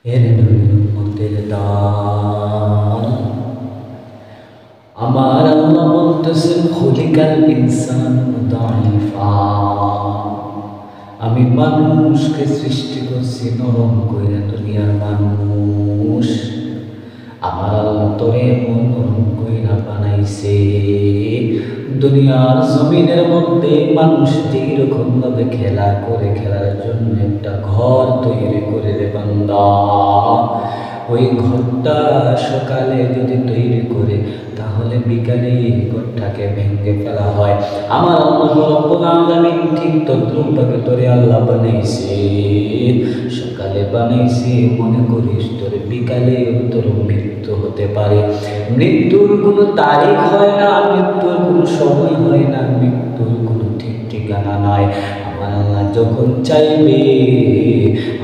এর উম্মতের দান। আমার আল্লাহ বলতেছেন খুলিকাল ইনসানু দাইফা, আমি মানুষকে সৃষ্টি করছি নরম কইরা। দুনিয়ার মানুষ আমার আল্লাহ তোরে নরম কইরা বানাইছে। দুনিয়ার জমিনের মধ্যে মানুষ যেরকম ভাবে খেলা করে, খেলার জন্য একটা ঘর তৈরি করে রে বান্দা, ওই ঘরটা সকালে যদি তৈরি করে তাহলে বিকালে ঘরটাকে ভেঙে ফেলা হয়। আমার আল্লাহ রাব্বুল আলামিন ঠিক তদ্রূপভাবে তোরে আল্লাহ বানাইছে। সকালে বানাইছে মনে করিস তোর বিকালে তোর মৃত্যু হতে পারে। মৃত্যুর কোনো তারিখ হয় না, মৃত্যুর কোনো সময় হয় না, মৃত্যুর কোনো ঠিক ঠিকানা নাই। আমার আল্লাহ যখন চাইবে,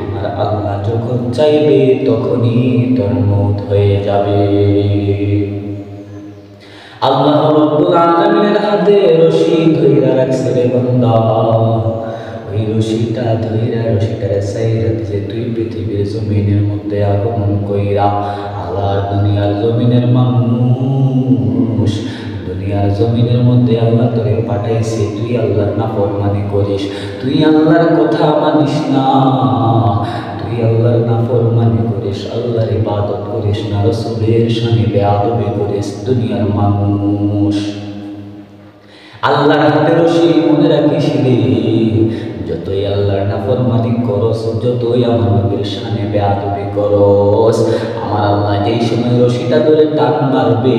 আমার আল্লাহ যখন চাইবে তখনই তোর মৌত হয়ে যাবে। আল্লাহ রাব্বুল আলামিনের হাতে রশি ধইরা রাখছে রে বান্দা। ওই রশিটা ধইরা রশিটারে সাইরা দিছে তুই পৃথিবীর জমিনের মধ্যে আগমন কইরা। আল্লাহ দুনিয়ার জমিনের মানুষ, দুনিয়ার জমিনের মধ্যে আল্লাহ তোরে পাঠাইছে, তুই আল্লাহর নাফরমানি করিস, তুই আল্লাহর কথা মানিস না, তুই আল্লাহর নাফরমানি করিস, আল্লাহর ইবাদত করিস না, রাসূলের শানে বেয়াদবি করিস। দুনিয়ার মানুষ আল্লাহর হাতে রশি মনে রাখিস রে, যতই আল্লাহর নাফরমানি করস, যতই আমার নবীর শানে বেয়াদবি করস, আমার আল্লাহ যেই সময় রশিটা ধরে টান মারবে,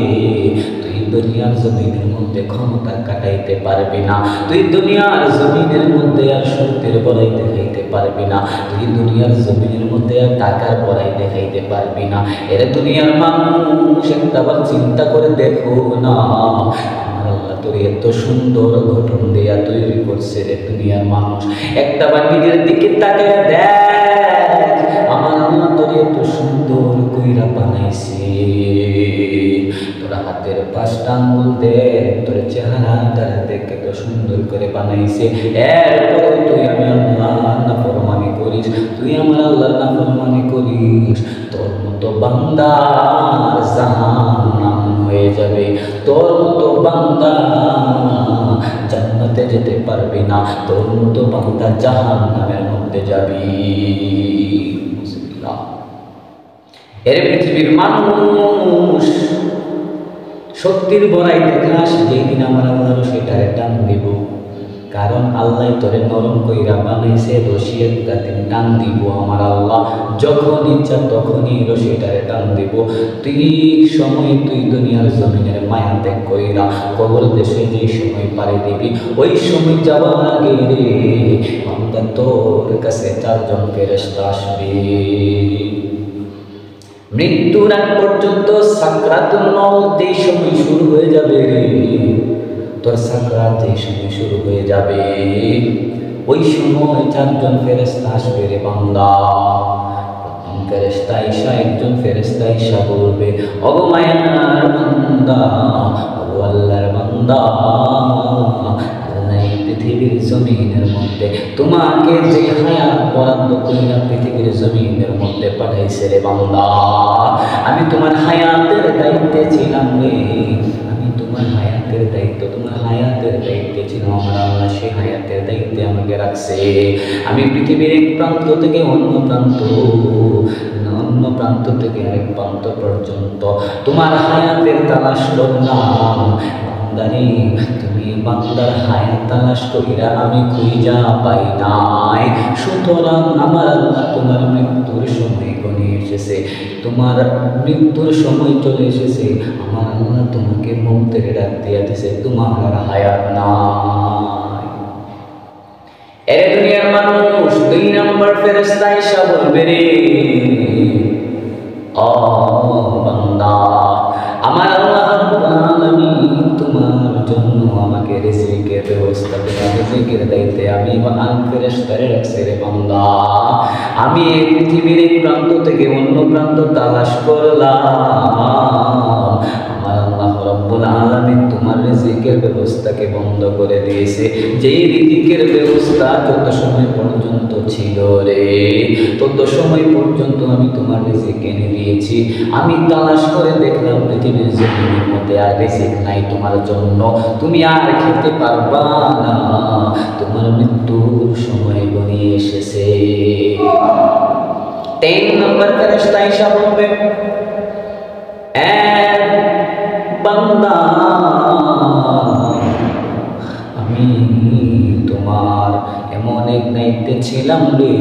তুই দুনিয়ার জমিনের মধ্যে ক্ষমতা কাটাইতে পারবি না, তুই দুনিয়ার জমিনের মধ্যে আর শক্তির বড়াই দেখাইতে পারবি না, তুই দুনিয়ার জমিনের মধ্যে আর টাকার বড়াই দেখাইতে পারবি না। এর দুনিয়ার মানুষ একটাবার চিন্তা করে দেখো না, আল্লাহ তোর এত সুন্দর গঠন দেয়া তৈরি করছে রে দুনিয়ার মানুষ। একটাবার নিজের দিকে তাকিয়ে দেখ, আমার আল্লাহ তোর এত সুন্দর কইরা বানাইছে। তোর হাতের 5টা আঙ্গুল দেখ, তোর চেহারাটা দেখ কত সুন্দর করে বানাইছে। এরপরে তুই আমি আল্লাহ নাফরমানি করিস, তুই আমার আল্লাহর নাফরমানি করিস, তোর মতো বান্দা জাহান্নাম হয়ে যাবে, তোর মতো বান্দা জান্নাতে যেতে পারবি না, তোর মতো বান্দা জাহান্নামের মধ্যে যাবি। এর পৃথিবীর মানুষ শক্তির বড়াই দেখাস, যেদিন আমার আল্লাহ রশিটারে টান দিব, কারণ আল্লাহ তোরে নরম কইরা বানাইছে, রশি একটা টান দিব আমার আল্লাহ, যখন ইচ্ছা তখনই রশিটারে টান দিব। ঠিক সময় তুই দুনিয়ার জমিনের মায়া ত্যাগ কইরা কবর দেশে যে সময় পাড়ি দিবি, ওই সময় যাওয়ার আগে রে বান্দা তোর কাছে 4 জন ফেরেশতা আসবে। মৃত্যুর আগ পর্যন্ত সাকরাতুল মউত যেই সময় শুরু হয়ে যাবে রে, তোর সাকরাত যেই সময় শুরু হয়ে যাবে, ওই সময় 4 জন ফেরেশতা আসবে রে বান্দা। প্রথম ফেরেশতা ঈশা, একজন ফেরেশতা ঈশা বলবে, ওগো মায়ার বান্দা, ওগো আল্লাহর বান্দা, পৃথিবীর জমিনের মধ্যে তোমাকে যে হায়াত বরাদ্দ কইরা পৃথিবীর জমিনের মধ্যে পাঠাইছে রে বান্দা, আমি তোমার হায়াতের দায়িত্বে ছিলাম রে, আমি তোমার হায়াতের দায়িত্ব, তোমার হায়াতের দায়িত্বে ছিলাম, আমার আল্লাহ সেই হায়াতের দায়িত্বে আমাকে রাখছে। আমি পৃথিবীর এক প্রান্ত থেকে অন্য প্রান্ত থেকে আরেক প্রান্ত পর্যন্ত তোমার হায়াতের তালাশ করলাম। বান্দারে, তুমি বান্দার হায়াত তালাশ কইরা আমি খুঁজা পাই নাই, সুতরাং আমার আল্লাহ তোমার মৃত্যুর সময় ঘনিয়ে এসেছে, তোমার মৃত্যুর সময় চলে এসেছে, আমার আল্লাহ তোমাকে মৌতের ডাক দিয়া দিছে, তোমার আর হায়াত নাই। এর দুনিয়ার মানুষ 2 নম্বর ফেরেশতা এসে বলবে রে, ও বান্দা, আমার আল্লাহ রাব্বুল আলামিন তোমার জন্য আমাকে রিজিকের ব্যবস্থা করে, রিজিকের দায়িত্বে আমি ফেরেশতারে রাখছি রে বান্দা। আমি এই পৃথিবীর এক প্রান্ত থেকে অন্য প্রান্ত তালাশ করলাম, আমার আল্লাহ রাব্বুল রব্বুল আলামিন তোমার রিজিকের ব্যবস্থাকে বন্ধ করে দিয়েছে। যেই রিজিকের ব্যবস্থা যত সময় পর্যন্ত ছিল রে, তত সময় পর্যন্ত আমি তোমার রিজিক এনে দিয়েছি। আমি তালাশ করে দেখলাম পৃথিবীর জমিনের মধ্যে আর রিজিক নাই তোমার জন্য, তুমি আর খেতে পারবা না, তোমার মৃত্যুর সময় ঘনিয়ে এসেছে। 3 নম্বর ফেরেশতা এসে বলবে, বান্দা আমি তোমার এমন এক দায়িত্বে ছিলাম রে,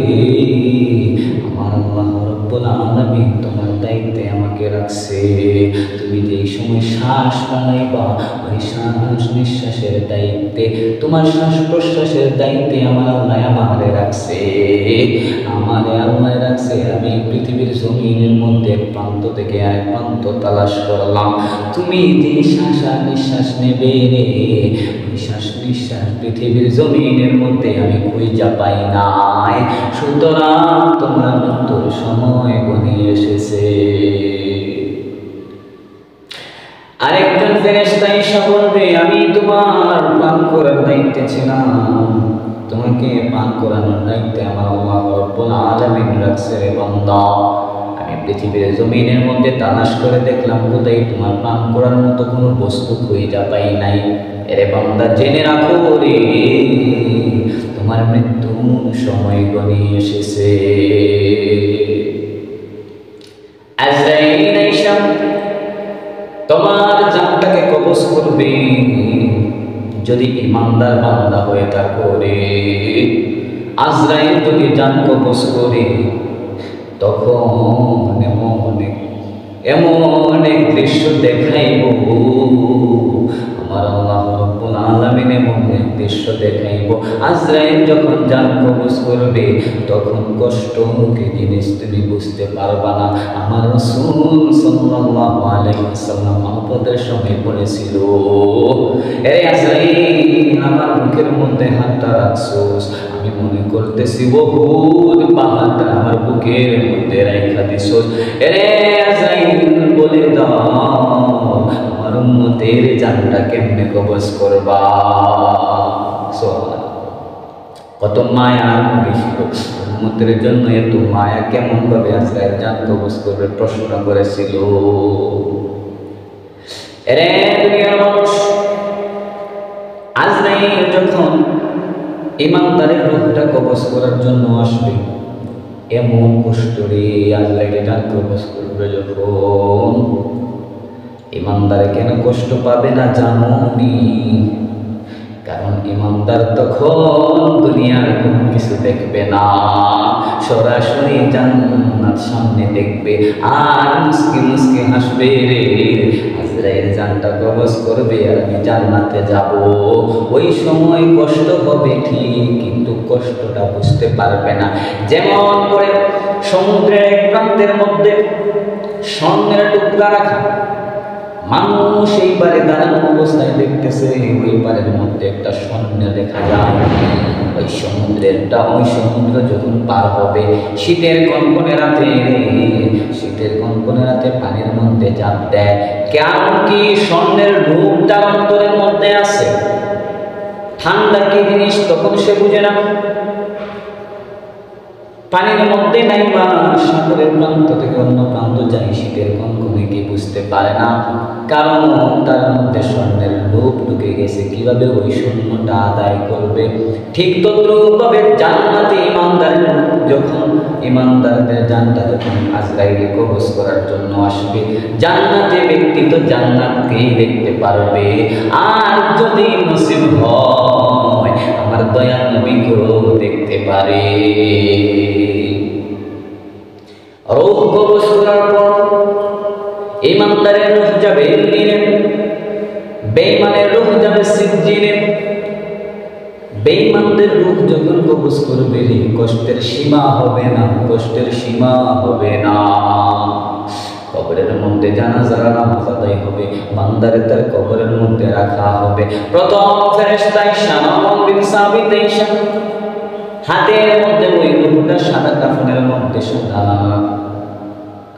আমার আল্লাহ রব্বুল আলামিন তোমার দায়িত্বে আমাকে রাখছে। তুমি যেই সময় শ্বাস নাইবা ওই শ্বাস নিঃশ্বাসের দায়িত্বে, তোমার শ্বাস প্রশ্বাসের দায়িত্বে আমার আল্লাহ আমারে রাখছে, আমারে আল্লাহ রাখছে। আমি পৃথিবীর জমিনের মধ্যে এক প্রান্ত থেকে আরেক প্রান্ত তালাশ করলাম, তুমি যে শ্বাস আর নিঃশ্বাস নেবে রে, ওই শ্বাস নিঃশ্বাস পৃথিবীর জমিনের মধ্যে আমি খুঁজে পাই নাই। সুতরাং তোমার মৃত্যুর সময় ঘনিয়ে এসেছে। আরেকজন ফেরেশতা এসে বলবে, আমি তোমার পান করার দায়িত্বে ছিলাম, তোমাকে পান করানোর দায়িত্বে আমার আল্লাহ রব্বুল আলামিন রাখছে রে বান্দা। আমি পৃথিবীর জমিনের মধ্যে তালাশ করে দেখলাম কোথায় তোমার পান করার মতো কোনো বস্তু খুঁজে পাই নাই। এরে বান্দা জেনে রাখো রে, তোমার মৃত্যুর সময় ঘনিয়ে এসেছে। আজরাইল আইসা তোমার জানটাকে কবজ করবে। যদি ঈমানদার বান্দা হয়ে থাকো রে, আজরাইল যদি জান কবজ করে, তখন এমন এক দৃশ্য দেখাইব, আমার আল্লাহ রব্বুল আলামিন এমন এক দৃশ্য দেখাইব। আজরাইল যখন জান কবজ করবে, তখন কষ্ট কি জিনিস তুমি বুঝতে পারবা না। আমার রাসূল সাল্লাল্লাহু আলাইহি ওয়াসাল্লাম মহব্বতের সময় বলেছিল, এরে আজরাইল আমার মুখের মধ্যে হাতটা রাখছোস, আমি মনে করতেছি বহুত পাহাড়টা আমার বুকের মধ্যে রাইখা দিছোস। এরে আজরাইল বলে দাও আমার উম্মতের জানটা কেমনে কবজ করবা। কত মায়া বেশি, উম্মতের জন্য এত মায়া কেমন ভাবে আজরাইল জান কবজ করবে প্রশ্ন করেছিল। এরে দুনিয়ার মানুষ, আজরাইল যখন ঈমানদারের রূহটা কবজ করার জন্য আসবে, এমন কষ্ট রে আজরাইল জান কবজ করবে যখন, ঈমানদারে কেন কষ্ট পাবে না জানো নি? কারণ ঈমানদার তখন দুনিয়ার কোনো কিছু দেখবে না, সরাসরি জান্নাত সামনে দেখবে আর মুস্কি মুস্কি হাসবে রে। আজরাইল জানটা কবজ করবে আর আমি জান্নাতে যাব। ওই সময় কষ্ট হবে ঠিক, কিন্তু কষ্টটা বুঝতে পারবে না। যেমন করে সমুদ্রের এক প্রান্তের মধ্যে স্বর্ণের টুকরা রাখা, মানুষ এই পারে দাঁড়ানো অবস্থায় দেখতেছে, ওই পারের মধ্যে একটা স্বর্ণ দেখা যায়। ওই সমুদ্র যখন পার হবে, শীতের কনকনে রাতে পানির মধ্যে ঝাঁপ দেয়, কেন কি স্বর্ণের রূপ তার অন্তরের মধ্যে আছে। ঠান্ডা কি জিনিস তখন সে বুঝে না, পানির মধ্যে নাই বা সাগরের প্রান্ত থেকে অন্য প্রান্ত যায়, শীতের কনকনে কি বুঝতে পারে না, কারণ তার মধ্যে স্বর্ণের লোভ ঢুকে গেছে। কিভাবে ওই শূন্যটা আদায় করবে? ঠিক তদ্রূপভাবে জান্নাতে ঈমানদারদের জানটা যখন আজরাইল কবজ করার জন্য আসবে, জান্নাতে ব্যক্তি তো জান্নাতকেই দেখতে পারবে। আর যদি নসিব হয় আমার দয়াল নবীকেও দেখতে পারে। রূহ কবজ করার পর ঈমানদারের রূহ যাবে ইল্লিনে, বেঈমানের রূহ যাবে সিজ্জিনে। বেঈমানদের রূহ যখন কবজ করবে, কষ্টের সীমা হবে না, কষ্টের সীমা হবে না। কবরের মধ্যে জানাজার নামাজ আদায় হবে, বান্দারে তার কবরের মধ্যে রাখা হবে। প্রথম ফেরেশতা শামাউন বিন সাবিত হাতের মধ্যে ওই রূহটা সাদা কাফনের মধ্যে, সাদা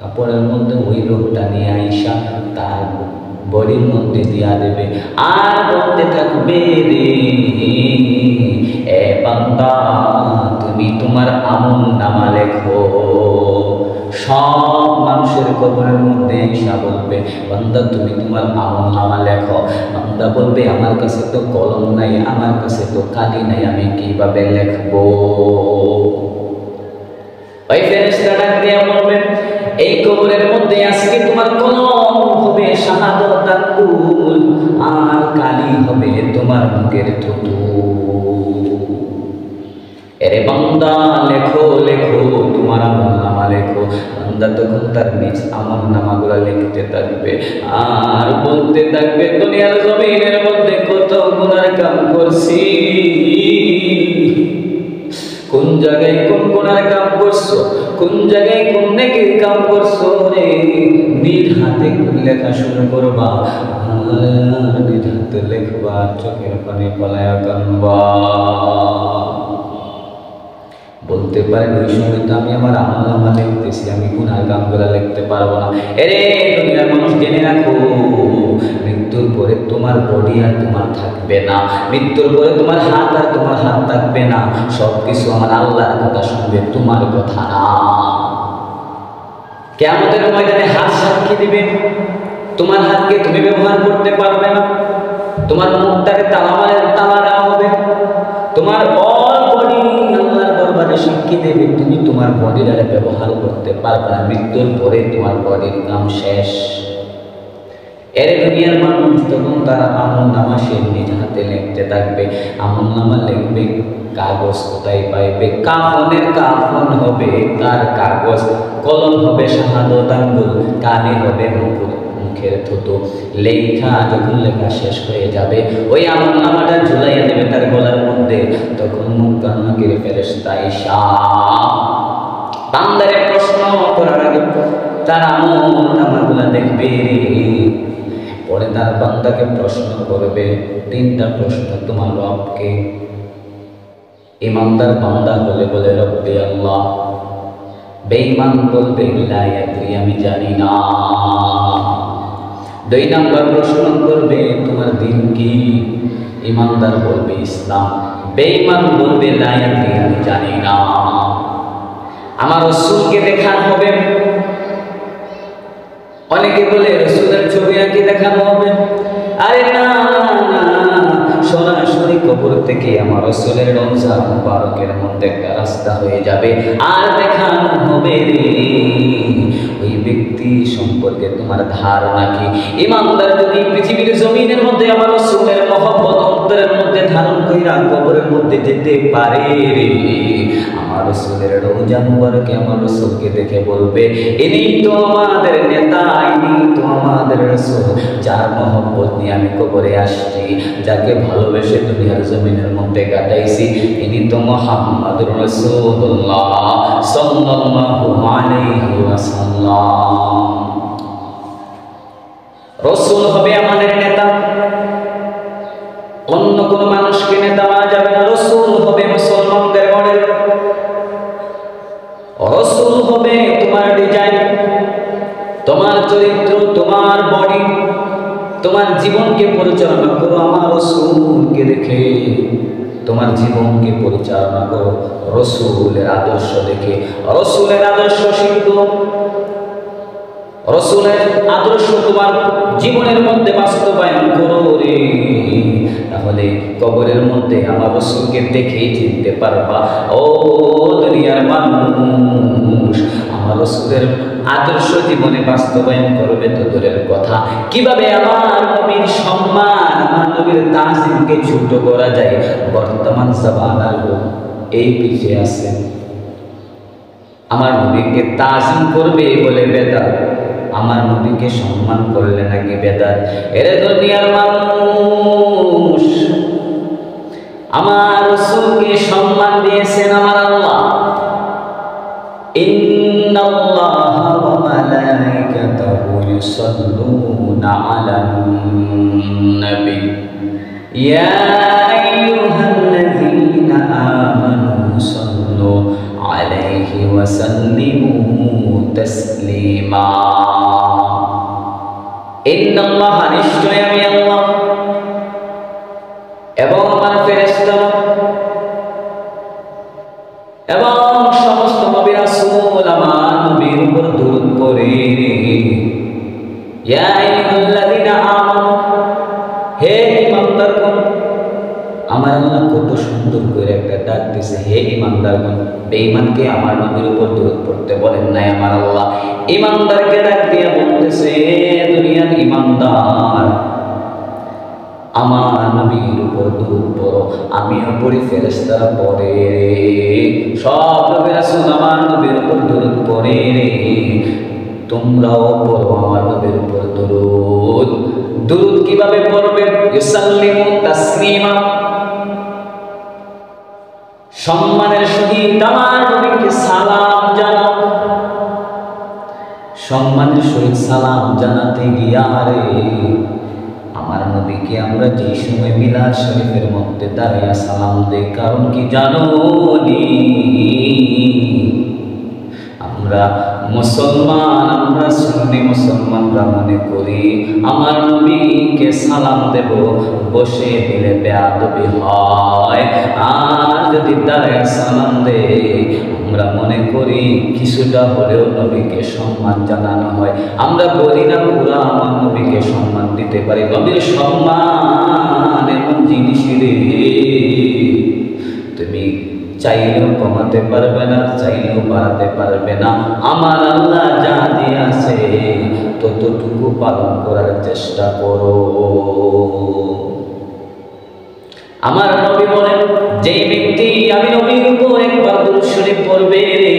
কাপড়ের মধ্যে ওই রূহটা নিয়ে আইসা তার বডির মধ্যে দিয়া দেবে আর বলতে থাকবে রে এ বান্দা তুমি তোমার আমল নামা লেখো। সব মানুষের কবরের মধ্যে ঈশা বলবে বান্দা তুমি তোমার আমল নামা লেখো। বান্দা বলবে আমার কাছে তো কলম নাই, আমার কাছে তো কালি নাই, আমি কিভাবে লিখবো? ওই ফেরেশতা ডাক দিয়ে বলবে এই কবরের মধ্যে আজকে তোমার কলম হবে শাহাদাত আঙ্গুল আর কালি হবে তোমার মুখের থুতু। এরে বান্দা লেখো লেখো তোমার আমল নামা লেখো। বান্দা তখন তার নিজ আমল নামাগুলো লিখতে থাকবে আর বলতে থাকবে দুনিয়ার জমিনের মধ্যে কত গুনার কাম করছি, কোন জায়গায় কোন গুনার কাম করছো, কোন জায়গায় কোন নেকির কাম করছো রে নিজ হাতে লেখা শুরু করবা আর নিজ হাতে লেখবা, চোখের পানি পলায়া কানবা। বলতে পারেন ওই সময় তো আমি আমার আমল নামা লিখতেছি, আমি গুনার কামগুলো লিখতে পারবো না। এরে দুনিয়ার মানুষ জেনে রাখো মৃত্যুর পরে তোমার বডি আর তোমার থাকবে না, মৃত্যুর পরে তোমার হাত আর তোমার হাত থাকবে না, সবকিছু আমার আল্লাহর কথা শুনবে, তোমার কথা না। কিয়ামতের ময়দানে হাত সাক্ষী দিবে, তোমার হাতকে তুমি ব্যবহার করতে পারবে না, তোমার মুখটাকে তালা দেওয়া হবে, তোমার অল বডি আল্লাহর দরবারে সাক্ষী দেবে, তুমি তোমার বডিটাকে ব্যবহার করতে পারবে না। মৃত্যুর পরে তোমার বডির কাম শেষ। এর দুনিয়ার মানুষ তখন তারা আমল নামা সে নিজ হাতে লিখতে থাকবে, আমল নামা লিখবে, কাগজ কোথায় পাইবে? কাফনের কাফন হবে তার কাগজ, কলম হবে শাহাদাত আঙ্গুল, কালি হবে মুখের থুতু। লেখা যখন লেখা শেষ হয়ে যাবে ওই আমল নামাটা ঝুলাইয়া দেবে তার গলার মধ্যে, তখন মুনকার নাকির ফেরেশতা ঈশা বান্দারে প্রশ্ন করার আগে তার আমল নামাগুলা দেখবে, পরে তার বান্দাকে প্রশ্ন করবে। তিনটা প্রশ্ন, তোমার রবকে? ইমানদার বান্দা হলে বলে রব্বি আল্লাহ, বেঈমান বলবে লা ইয়াদরি, আমি জানি না। 2 নাম্বার প্রশ্ন করবে তোমার দিন কি? ইমানদার বলবে ইসলাম, বেঈমান বলবে লা ইয়াদরি, আমি জানি না। আমার রাসূলকে দেখানো হবে, অনেকে বলে রাসূলের ছবি আঁকি দেখানো হবে। আরে না না, সরাসরি কবর থেকে আমার রাসূলের রওজা মুবারকের মধ্যে একটা রাস্তা হয়ে যাবে আর দেখানো হবে রে ওই ব্যক্তি সম্পর্কে তোমার ধারণা কি। ইমানদার যদি পৃথিবীর জমিনের মধ্যে আমার রাসূলের মহব্বত অন্তরের মধ্যে ধারণ কইরা কবরের মধ্যে যেতে পারে রে, আমার রাসূলের রওজা মুবারকে আমার রাসূলকে দেখে বলবে ইনি তো আমাদের নেতা, ইনি তো আমাদের রাসূল, যার মহব্বত নিয়ে আমি কবরে আসছি, যাকে ভালোবেসে দুনিয়ার জমিনের মধ্যে কাটাইছি, ইনি তো মুহাম্মদুর রাসূলুল্লাহ সাল্লাল্লাহু আলাইহি ওয়াসাল্লাম। রাসূল হবে আমাদের নেতা, অন্য কোন মানুষকে নেতা মানা যাবে না। রাসূল হবে মুসলমানদের মডেল, রাসূল হবে তোমার ডিজাইন, তোমার চরিত্র, তোমার বডি, তোমার জীবনকে পরিচালনা করো আমার রাসূলকে দেখে, তোমার জীবনকে পরিচালনা করো রাসূলের আদর্শ দেখে, রাসূলের আদর্শ শিখো, রাসূলের আদর্শ তোমার জীবনের মধ্যে বাস্তবায়ন করো রে, তাহলে কবরের মধ্যে আমার রাসূলকে দেখেই চিনতে পারবা। ও দুনিয়ার মানুষ, আমার রাসূলের আদর্শ জীবনে বাস্তবায়ন করবে তো দূরের কথা, কিভাবে আমার নবীর সম্মান, আমার নবীর তাজিমকে ছোট করা যায় বর্তমান জামানার লোক এই পিছিয়ে আছে। আমার নবীকে তাজিম করবে বলে বেদাত, আমার নবীকে সম্মান করলে নাকি বেদাত। এরে দুনিয়ার মানুষ, আমার রাসূলকে সম্মান দিয়েছেন আমার আল্লাহ। ইন্নাল্লাহা ওয়া মালাইকাতাহু ইউসাল্লুনা আলান নবী ইয়া আইয়ুহাল্লাযীনা আমানু সাল্লু আলাইহি ওয়া সাল্লিমু তাসলিমা। ইন্নাল্লাহ, নিশ্চয় আমি আল্লাহ এবং আমার ফেরেশতা এবং সমস্ত নবী রাসূল আমার নবীর উপর দরুদ পড়ে। ইয়া আইয়ুহাল্লাযীনা আমানু, হে ঈমানদারগণ, আমার আল্লাহ কত সুন্দর করে একটা ডাক দিয়েছে, হে ঈমানদারগণ। বেঈমানকে আমার নবীর উপর দরুদ পড়তে বলেন নাই আমার আল্লাহ, ঈমানদারকে ডাক দিয়ে বলতেছে, দুনিয়ার ঈমানদার আমার নবীর উপর দরুদ পড়ো। আমিও পড়ি, ফেরেশতারা পড়ে, সব নবী রাসূল আমার নবীর উপর দরুদ পড়ে রে, তোমরাও পড়ো আমার নবীর উপর দরুদ। দরুদ কিভাবে পড়বে? ইউসাল্লিমু তাসলিমা, সম্মানের সহিত আমার নবীকে সালাম জানাও। সম্মানের সহিত সালাম জানাতে গিয়া রে আমার নবীকে আমরা যে সময় মিলাদ শরীফের মধ্যে দাঁড়াইয়া সালাম দেই, কারণ কি জানো নি? আমরা মুসলমান, আমরা সুন্নি মুসলমানরা মনে করি আমার নবীকে সালাম দেব বসে দিলে বেয়াদবি হয়, আর যদি দাঁড়ায় সালাম দে আমরা মনে করি কিছুটা হলেও নবীকে সম্মান জানানো হয়। আমরা বলি না পুরা আমার নবীকে সম্মান দিতে পারি। নবীর সম্মান এমন জিনিস রে, তুমি চাইলেও কমাতে পারবে না, চাইলেও বাড়াতে পারবে না। আমার আল্লাহ যা দিয়েছে ততটুকু পালন করার চেষ্টা করো। আমার নবী বলেন, যে ব্যক্তি আমি নবীর উপর একবার দুরূদ শরীফ পড়বে রে,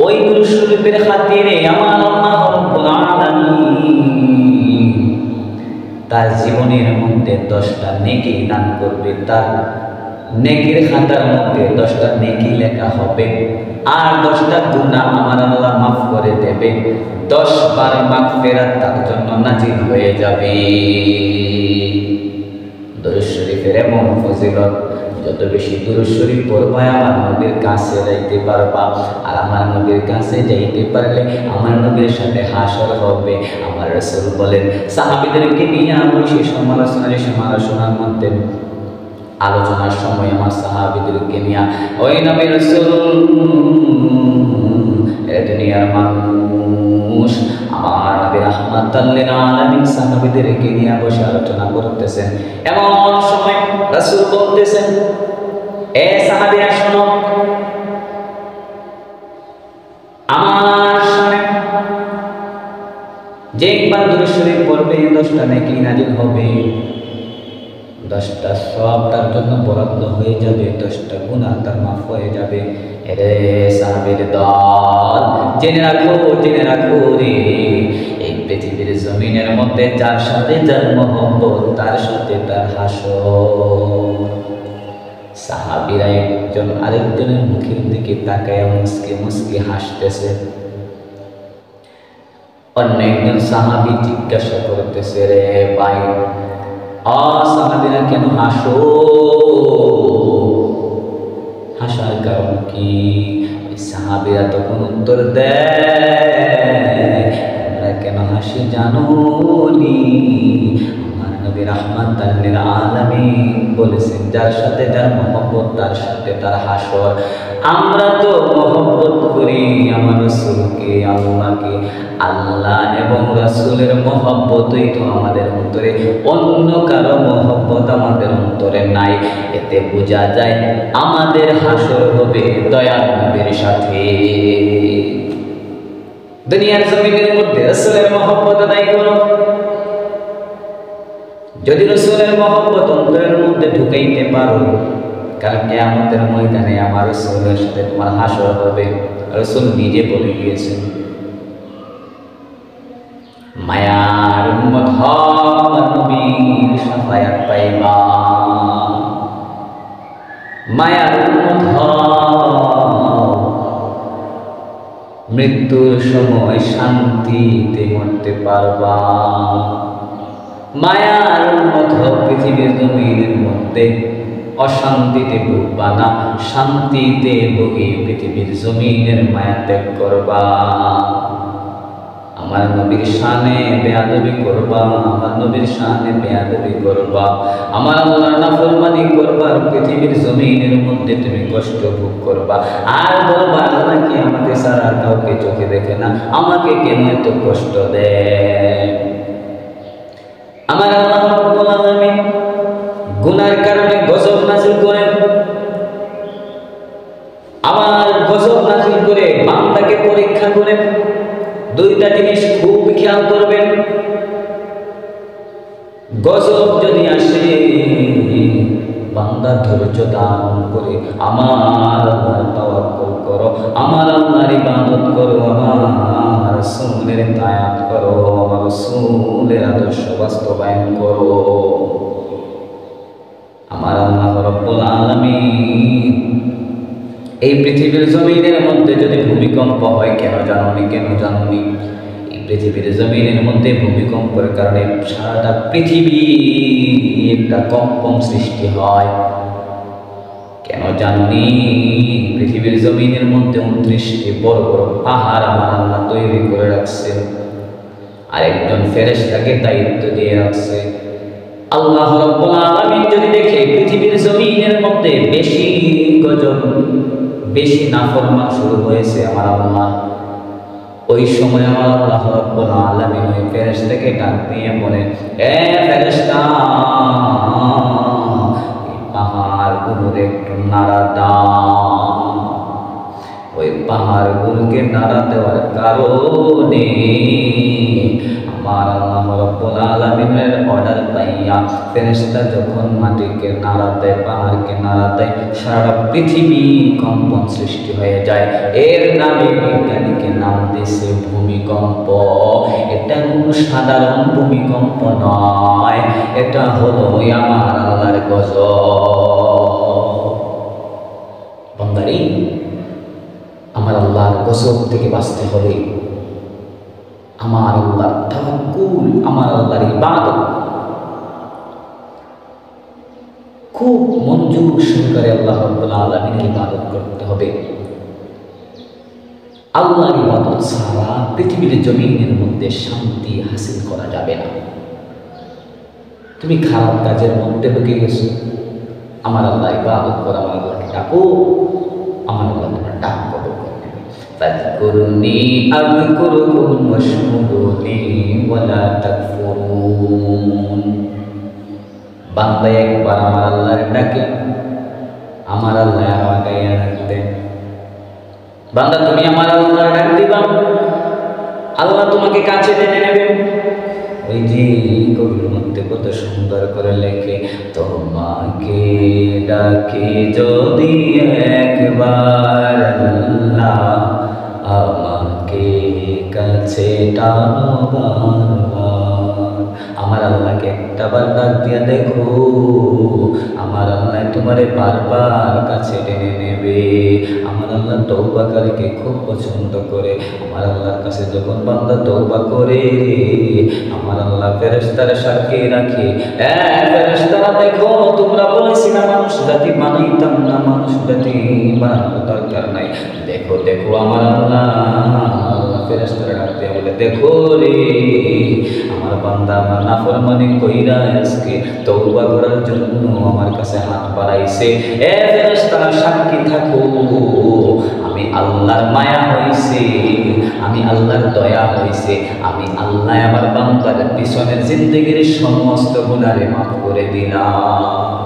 ওই দুরূদ শরীফের খাতিরে আমার আল্লাহ রাব্বুল আলামিন তার জীবনের মধ্যে 10টা নেকি দান করবে। তার নেকির খাতার মধ্যে 10টা নেকি লেখা হবে, আর 10টা গুনাহ আমার আল্লাহ মাফ করে দেবে। 10 বার মাগফিরাত তার জন্য নাজিল হয়ে যাবে। দুরূদ শরীফের এমন ফজিলত, যত বেশি দুরূদ শরীফ পড়বা আমার নবীর কাছে যাইতে পারবা, আর আমার নবীর কাছে যাইতে পারলে আমার নবীর সাথে হাসর হবে। আমার রাসূল বলেন, সাহাবীদেরকে নিয়ে আমি সেই সমালোচনার মধ্যে আলোচনার সময় আমার সাহাবীদেরকে নিয়ে ওই নবী রাসূল দুনিয়ার মানুষ আমার নবী রাহমাতাল লিল আলামিন সাহাবীদেরকে নিয়ে বসে আলোচনা করতেছেন। এমন সময় রাসূল বলতেছেন, এ সাহাবীরা শোনো, আমার সামনে যে একবার দুরূদ শরীফ পড়বে 10টা নেকি নাজিল হবে, 10টা সওয়াব তার জন্য বরাদ্দ হয়ে যাবে, 10টা গুনাহ তার মাফ হয়ে যাবে। এরে সাহাবীর দল, জেনে রাখো রে, এই পৃথিবীর জমিনের মধ্যে যার সাথে যার মহব্বত তার সাথে তার হাসর। সাহাবীরা একজন আরেকজনের মুখের দিকে তাকায় মুস্কি মুস্কি হাসতেছে। অন্য একজন সাহাবী জিজ্ঞাসা করতেছে, রে ভাই, সাহাবীরা কেন হাসো? হাসার কারণ কি? সাহাবীরা তখন উত্তর দেয়, আমরা কেন হাসি জানো নি? আমার নবী রাহমাতাল লিল আলামিন বলেছেন, যার সাথে যার মহব্বত তার সাথে তার হাসর। আমরা তো মহব্বত করি আমার রাসূলকে, আল্লাহকে। আল্লাহ এবং রাসূলের মহব্বতই তো আমাদের অন্তরে, অন্য কারো মহব্বত আমাদের অন্তরে নাই। এতে বোঝা যায় আমাদের হাসর হবে দয়াল নবীর সাথে। দুনিয়ার জমিনের মধ্যে রাসূলের মহব্বত আদায় করো। যদি রাসূলের মহব্বত অন্তরের মধ্যে ঢুকাইতে পারো, কাল কিয়ামতের ময়দানে আমার রাসূলের সাথে তোমার হাসর হবে। রাসূল নিজে বলে গিয়েছেন, মায়ার উম্মত হও, নবীর শাফায়াত পাইবা। মায়ার উম্মত হও, মৃত্যুর সময় শান্তিতে মরতে পারবা। মায়ার উম্মত হও, পৃথিবীর জমিনের মধ্যে অশান্তিতে ভুগবা না, শান্তিতে ভুগে পৃথিবীর জমিনের মায়া ত্যাগ করবা। আমার নবীর শানে বেয়াদবি করবা, আমার নবীর শানে বেয়াদবি করবা, আমার আল্লাহর নাফরমানি করবা, পৃথিবীর জমিনের মধ্যে তুমি কষ্ট ভোগ করবা, আর বলবা আল্লাহ কি আমাকে ছাড়া আর কাউকে চোখে দেখে না, আমাকে কেন এত কষ্ট দেয়। আমার আল্লাহ রাব্বুল আলামিন গুনার কারণে গজব নাযিল করেন। আমার গজব নাযিল করে বান্দাকে পরীক্ষা করেন। দুইটা জিনিস খুব খেয়াল করবেন। গজব যদি আসে, বান্দা ধৈর্য ধারণ করে আমার আল্লাহর তাওয়াক্কুল করো, আমার আল্লাহর ইবাদত করো, আমার রাসূলের তায়াত করো, আমার রাসূলের আদর্শ বাস্তবায়ন করো। আমার আল্লাহ রাব্বুল আলামিন এই পৃথিবীর জমিনের মধ্যে যদি ভূমিকম্প হয়, কেন জানোনি? এই পৃথিবীর জমিনের মধ্যে ভূমিকম্পের কারণে সারাটা পৃথিবী একটা কম্পন সৃষ্টি হয়। কেন জানোনি? পৃথিবীর জমিনের মধ্যে 29টি বড় বড় পাহাড় আমার আল্লাহ তৈরি করে রাখছে, আর একজন ফেরেশতাকে দায়িত্ব দিয়ে রাখছে। আল্লাহ রাব্বুল আলামিন যদি দেখে পৃথিবীর জমিনের মধ্যে বেশি গজব, বেশি নাফরমান শুরু হয়েছে আমার আল্লাহ, ওই সময় আমার আল্লাহ রাব্বুল আলামিন ওই ফেরেশতাকে ডাক দিয়ে বলে, এ ফেরেশতা, এই পাহাড়গুলোর একটু নাড়া দাও। ওই পাহাড়গুলোকে নাড়া দেওয়ার কারণে আমার আল্লাহ রাব্বুল আলামিনের অর্ডার পাইয়া ফেরেশতা যখন মাটিকে নাড়া দেয়, পাহাড়কে নাড়া দেয়, সারা পৃথিবী কম্পন সৃষ্টি হয়ে যায়। এর নামে বিজ্ঞানীকে নাম দিয়েছে ভূমিকম্প। এটা কোনো সাধারণ ভূমিকম্প নয়, এটা হলো আমার আল্লাহর গজব। বান্দারে, আমার আল্লাহর গজব থেকে বাঁচতে হলে আমার আল্লাহর তাওয়াক্কুল, আমার আল্লাহর ইবাদত খুব মনোযোগ সহকারে আল্লাহ রাব্বুল আলামিনের ইবাদত করতে হবে। আল্লাহর ইবাদত ছাড়া পৃথিবীর জমিনের মধ্যে শান্তি হাসিল করা যাবে না। তুমি খারাপ কাজের মধ্যে ঢুকে গেছো, আমার আল্লাহ ইবাদত করো, আমার আল্লাহকে ডাকো, আমার আল্লাহ তোমার ডাক কবুল করে নেবে। ফাযকুরুনি আযকুরুকুম ওয়াশকুরুনি ওয়ালা তাকফুরুন। বান্দা একবার আমার আল্লাহর ডাকে, আমার আল্লাহ আমাকে ডাকতে। বান্দা তুমি আমার আল্লাহর ডাক দিবা, আল্লাহ তোমাকে কাছে টেনে নেবে। ওই যে কবির মধ্যে কত সুন্দর করে লেখে, তোমাকে ডাকে যদি একবার আল্লাহ, আমাকে কাছে টানো বারবার। আমার আল্লাহকে একটা বার ডাক দিয়া দেখো, আমার আল্লাহ তোমারে বারবার কাছে টেনে নেবে। আমার আল্লাহ তওবাকারীকে খুব পছন্দ করে। আমার আল্লাহর কাছে যখন বান্দা তওবা করে, আমার আল্লাহ ফেরেশতারা সাক্ষী রাখে, ফেরেশতারা দেখো, তোমরা বলেছিলা মানুষ জাতি বানাইতাম না, মানুষ জাতি বানানোর দরকার নাই, দেখো দেখো আমার আল্লাহ ফেরেশতারা ডাক দিয়ে বলে, দেখো রে আমার বান্দা আমার নাফরমানি কইরা আজকে তওবা করার জন্য আমার কাছে হাত বাড়াইছে। ফেরেশতারা সাক্ষী থাকো, আমি আল্লাহর মায়া হইছে, আমি আল্লাহর দয়া হইছে, আমি আল্লাহ আমার বান্দার পিছনের জিন্দেগির সমস্ত গুনাহে মাফ করে দিলাম।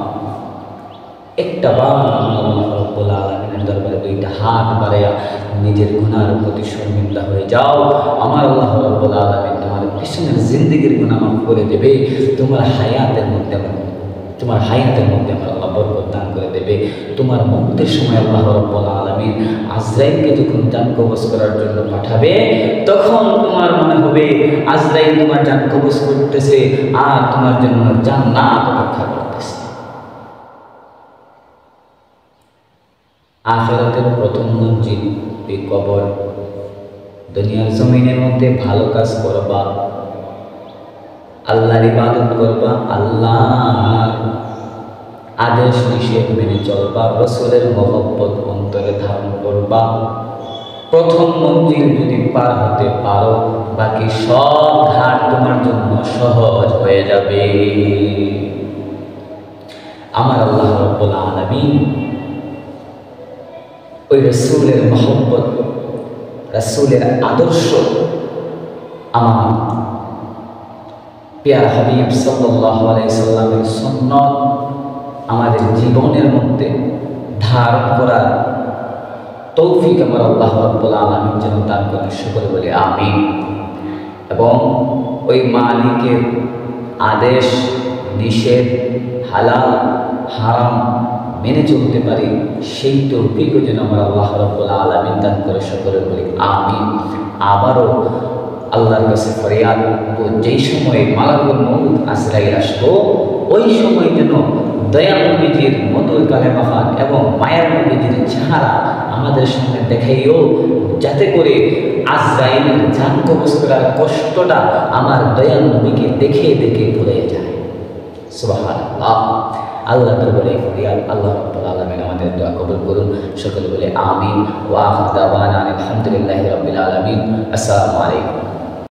একটা বার আল্লাহ রাব্বুল আলামিনের দরবারে দুইটা হাত বাড়াইয়া নিজের গুনার প্রতি শর্মিন্দা হয়ে যাও, আমার আল্লাহ রাব্বুল আলামিন তোমার পিছনের জিন্দেগির গুনাহ মাফ করে দেবে। তোমার হায়াতের মধ্যে আমার আল্লাহ বরকত দান করে দেবে। তোমার মৌতের সময় আল্লাহ রাব্বুল আলামিন আজরাইলকে যখন জান কবজ করার জন্য পাঠাবে, তখন তোমার মনে হবে আজরাইল তোমার জান কবজ করতেছে আর তোমার জন্য জান্নাত অপেক্ষা করতেছে। আখিরাতের প্রথম মঞ্জিল এই কবর। দুনিয়ার জমিনের মধ্যে ভালো কাজ করবা, আল্লাহর ইবাদত করবা, আল্লাহর আদেশ নিষেধ মেনে চলবা, রাসূলের মহব্বত অন্তরে ধারণ করবা, প্রথম মঞ্জিল যদি পার হতে পারো, বাকি সব ঘাট তোমার জন্য সহজ হয়ে যাবে। আমার আল্লাহ রাব্বুল আলামিন ওই রাসূলের মহব্বত, রাসূলের আদর্শ, আমার প্রিয় হাবিব সাল্লাল্লাহু আলাইহি সাল্লামের সুন্নাত আমাদের জীবনের মধ্যে ধারণ করার তৌফিক আমার আল্লাহ রাব্বুল আলামিন যেন দান করেন, সকলে বলি আমিন। এবং ওই মালিকের আদেশ নিষেধ, হালাল হারাম মেনে চলতে পারি, সেই তৌফিকও যেন আমার আল্লাহ রাব্বুল আলামিন দান করে, সকলে বলি আমিন। আবারও আল্লাহর কাছে ফরিয়াদ, যেই সময়ে মালাকুল মউত আজরাইল আসবো, ওই সময় যেন দয়াল নবীজির মধুর কালেমা পান এবং মায়ার নবীজির চেহারা আমাদের সামনে দেখাইও, যাতে করে আজরাইলের জান কবজ করার কষ্টটা আমার দয়াল নবীকে দেখে দেখে ভুলে যায়। সুবহানাল্লাহ। আল্লাহ দরবারে ফরিয়াদ, আল্লাহ রাব্বুল আলামিন আমাদের দোয়া কবুল করুন, সকলে বলে আমিন। ওয়া আখিরু দাওয়ানা আলহামদুলিল্লাহি রাব্বিল আলামিন। আসসালামু আলাইকুম।